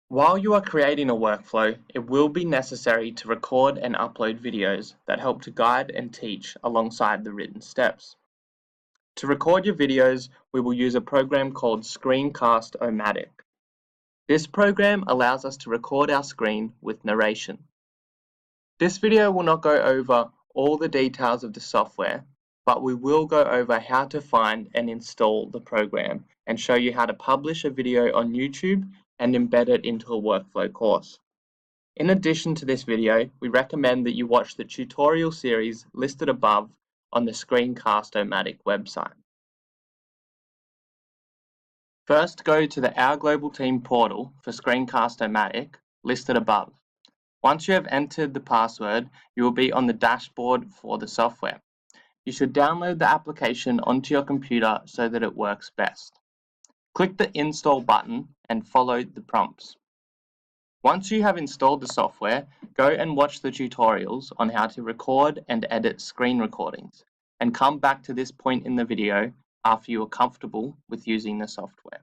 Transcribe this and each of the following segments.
While you are creating a workflow, it will be necessary to record and upload videos that help to guide and teach alongside the written steps. To record your videos, we will use a program called Screencast-o-matic. This program allows us to record our screen with narration. This video will not go over all the details of the software, but we will go over how to find and install the program and show you how to publish a video on YouTube and embed it into a workflow course. In addition to this video, we recommend that you watch the tutorial series listed above on the Screencast-o-matic website. First, go to the Our Global Team portal for Screencast-o-matic listed above. Once you have entered the password, you will be on the dashboard for the software. You should download the application onto your computer so that it works best. Click the Install button and follow the prompts. Once you have installed the software, go and watch the tutorials on how to record and edit screen recordings, and come back to this point in the video after you are comfortable with using the software.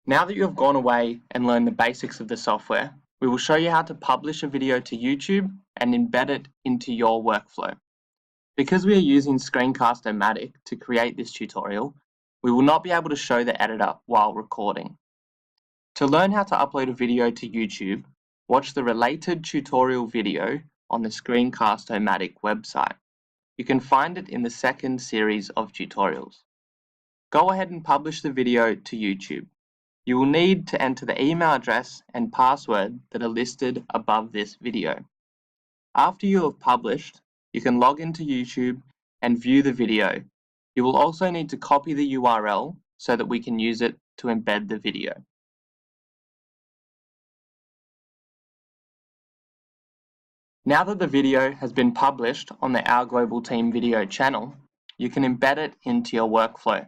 Now that you have gone away and learned the basics of the software, we will show you how to publish a video to YouTube and embed it into your workflow. Because we are using Screencast-o-matic to create this tutorial, we will not be able to show the editor while recording. To learn how to upload a video to YouTube, watch the related tutorial video on the Screencast-o-matic website. You can find it in the second series of tutorials. Go ahead and publish the video to YouTube. You will need to enter the email address and password that are listed above this video. After you have published, you can log into YouTube and view the video. You will also need to copy the URL so that we can use it to embed the video. Now that the video has been published on the Our Global Team video channel, you can embed it into your workflow.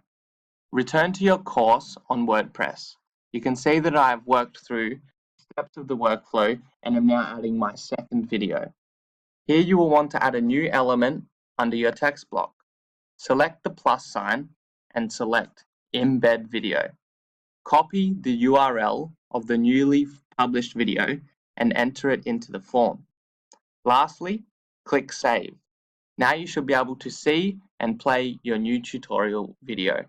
Return to your course on WordPress. You can see that I have worked through steps of the workflow and am now adding my second video. Here you will want to add a new element under your text block. Select the plus sign and select Embed Video. Copy the URL of the newly published video and enter it into the form. Lastly, click Save. Now you should be able to see and play your new tutorial video.